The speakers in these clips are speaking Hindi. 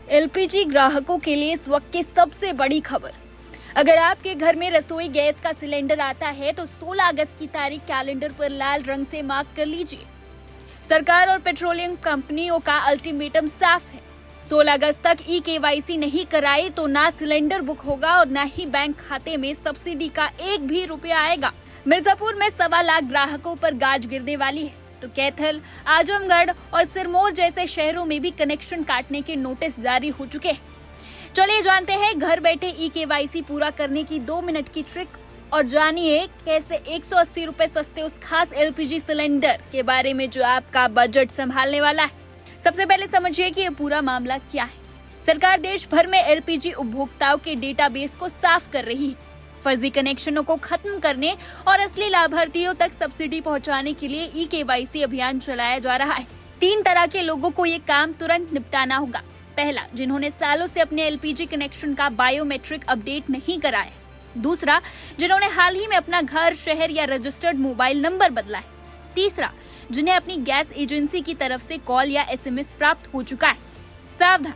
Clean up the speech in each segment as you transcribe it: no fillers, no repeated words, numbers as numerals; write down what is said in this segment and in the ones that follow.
एलपीजी ग्राहकों के लिए इस वक्त की सबसे बड़ी खबर। अगर आपके घर में रसोई गैस का सिलेंडर आता है तो 16 अगस्त की तारीख कैलेंडर पर लाल रंग से मार्क कर लीजिए। सरकार और पेट्रोलियम कंपनियों का अल्टीमेटम साफ है। 16 अगस्त तक ई-केवाईसी नहीं कराई तो ना सिलेंडर बुक होगा और ना ही बैंक खाते में सब्सिडी का एक भी रुपया आएगा। मिर्जापुर में 1.25 लाख ग्राहकों पर गाज गिरने वाली है तो कैथल, आजमगढ़ और सिरमौर जैसे शहरों में भी कनेक्शन काटने के नोटिस जारी हो चुके हैं। चलिए जानते हैं घर बैठे ई-केवाईसी पूरा करने की 2 मिनट की ट्रिक और जानिए कैसे 180 रुपए सस्ते उस खास एलपीजी सिलेंडर के बारे में जो आपका बजट संभालने वाला है। सबसे पहले समझिए कि ये पूरा मामला क्या है। सरकार देश भर में एलपीजी उपभोक्ताओं के डेटाबेस को साफ कर रही है। फर्जी कनेक्शनों को खत्म करने और असली लाभार्थियों तक सब्सिडी पहुंचाने के लिए ई-केवाईसी अभियान चलाया जा रहा है। 3 तरह के लोगों को ये काम तुरंत निपटाना होगा। पहला, जिन्होंने सालों से अपने एलपीजी कनेक्शन का बायोमेट्रिक अपडेट नहीं कराया। दूसरा, जिन्होंने हाल ही में अपना घर, शहर या रजिस्टर्ड मोबाइल नंबर बदला है। तीसरा, जिन्हें अपनी गैस एजेंसी की तरफ से कॉल या एसएमएस प्राप्त हो चुका है। सावधान,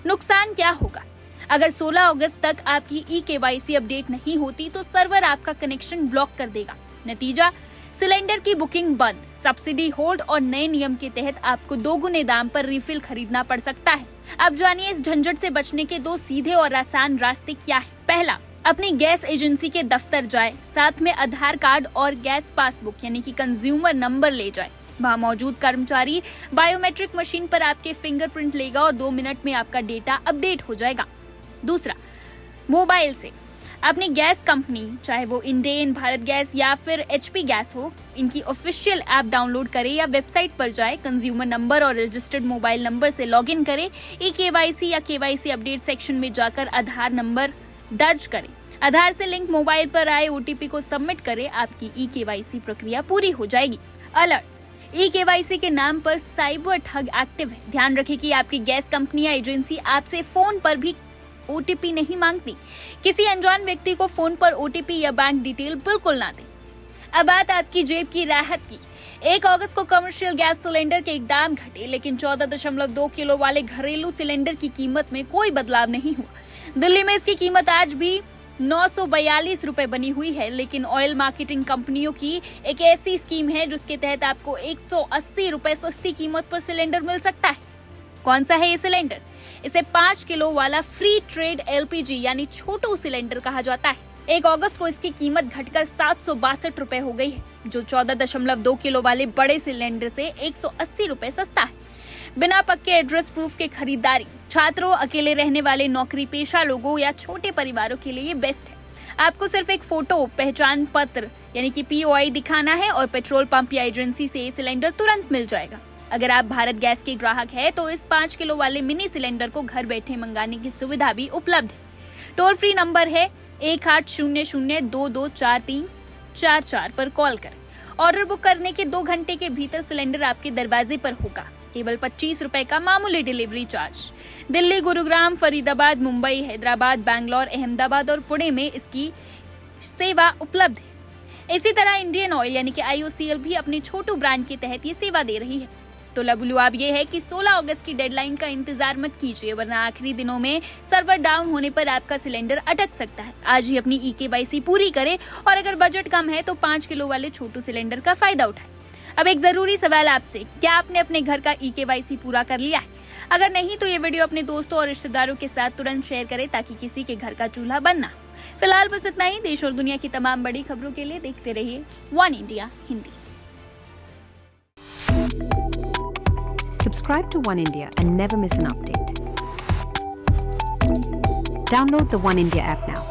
नुकसान क्या होगा? अगर 16 अगस्त तक आपकी ई-केवाईसी अपडेट नहीं होती तो सर्वर आपका कनेक्शन ब्लॉक कर देगा। नतीजा, सिलेंडर की बुकिंग बंद, सब्सिडी होल्ड और नए नियम के तहत आपको 2 गुने दाम पर रिफिल खरीदना पड़ सकता है। अब जानिए इस झंझट से बचने के 2 सीधे और आसान रास्ते क्या है। पहला, अपनी गैस एजेंसी के दफ्तर जाए, साथ में आधार कार्ड और गैस पासबुक यानी कि कंज्यूमर नंबर ले जाए। वहाँ मौजूद कर्मचारी बायोमेट्रिक मशीन पर आपके फिंगरप्रिंट लेगा और 2 मिनट में आपका डेटा अपडेट हो जाएगा। दूसरा, मोबाइल से अपनी गैस कंपनी, चाहे वो इंडेन, भारत गैस या फिर एचपी गैस हो, इनकी ऑफिशियल ऐप डाउनलोड करें या वेबसाइट पर जाए, कंज्यूमर नंबर और रजिस्टर्ड मोबाइल नंबर से लॉगिन करें, ई-केवाईसी या केवाईसी अपडेट सेक्शन में जाकर आधार नंबर दर्ज करें, आधार से लिंक मोबाइल पर आए ओटीपी को सबमिट करें, आपकी ई-केवाईसी प्रक्रिया पूरी हो जाएगी। अलर्ट, ई-केवाईसी के नाम पर साइबर ठग एक्टिव है। ध्यान रखें कि आपकी गैस कंपनी या एजेंसी आपसे फोन पर भी ओटीपी नहीं मांगती। किसी अनजान व्यक्ति को फोन पर ओटीपी या बैंक डिटेल बिल्कुल ना दें। अब बात आपकी जेब की राहत की। 1 अगस्त को कमर्शियल गैस सिलेंडर के दाम घटे, लेकिन 14.2 किलो वाले घरेलू सिलेंडर की कीमत में कोई बदलाव नहीं हुआ। दिल्ली में इसकी कीमत आज भी 942 रुपए बनी हुई है, लेकिन ऑयल मार्केटिंग कंपनियों की एक ऐसी स्कीम है जिसके तहत आपको 180 रुपए सस्ती कीमत पर सिलेंडर मिल सकता है। कौन सा है ये सिलेंडर? इसे 5 किलो वाला फ्री ट्रेड एलपीजी यानी छोटू सिलेंडर कहा जाता है। 1 अगस्त को इसकी कीमत घटकर 762 रुपए हो गई है, जो 14.2 किलो वाले बड़े सिलेंडर से 180 रुपए सस्ता है। बिना पक्के एड्रेस प्रूफ के खरीदारी, छात्रों, अकेले रहने वाले नौकरी पेशा लोगों या छोटे परिवारों के लिए बेस्ट है। आपको सिर्फ एक फोटो, पहचान पत्र यानी कि पीओआई दिखाना है और पेट्रोल पंप या एजेंसी से सिलेंडर तुरंत मिल जाएगा। अगर आप भारत गैस के ग्राहक हैं तो इस 5 किलो वाले मिनी सिलेंडर को घर बैठे मंगाने की सुविधा भी उपलब्ध है। टोल फ्री नंबर है 1800-224344 पर कॉल करें। ऑर्डर बुक करने के 2 घंटे के भीतर सिलेंडर आपके दरवाजे पर होगा। केवल 25 रुपए का मामूली डिलीवरी चार्ज। दिल्ली, गुरुग्राम, फरीदाबाद, मुंबई, हैदराबाद, बैंगलोर, अहमदाबाद और पुणे में इसकी सेवा उपलब्ध है। इसी तरह इंडियन ऑयल यानी कि आईओसीएल भी अपने छोटू ब्रांड के तहत ये सेवा दे रही है। तो लबुलुआब ये है कि 16 अगस्त की डेडलाइन का इंतजार मत कीजिए, वरना आखिरी दिनों में सर्वर डाउन होने पर आपका सिलेंडर अटक सकता है। आज ही अपनी ई-केवाईसी पूरी करें और अगर बजट कम है तो 5 किलो वाले छोटू सिलेंडर का फायदा उठाएं। अब एक जरूरी सवाल आपसे, क्या आपने अपने घर का ई-केवाईसी पूरा कर लिया है? अगर नहीं तो ये वीडियो अपने दोस्तों और रिश्तेदारों के साथ तुरंत शेयर करें ताकि किसी के घर का चूल्हा बंद ना हो। फिलहाल बस इतना ही। देश और दुनिया की तमाम बड़ी खबरों के लिए देखते रहिए one India Hindi. Subscribe to One India and never miss an update. Download the One India app now.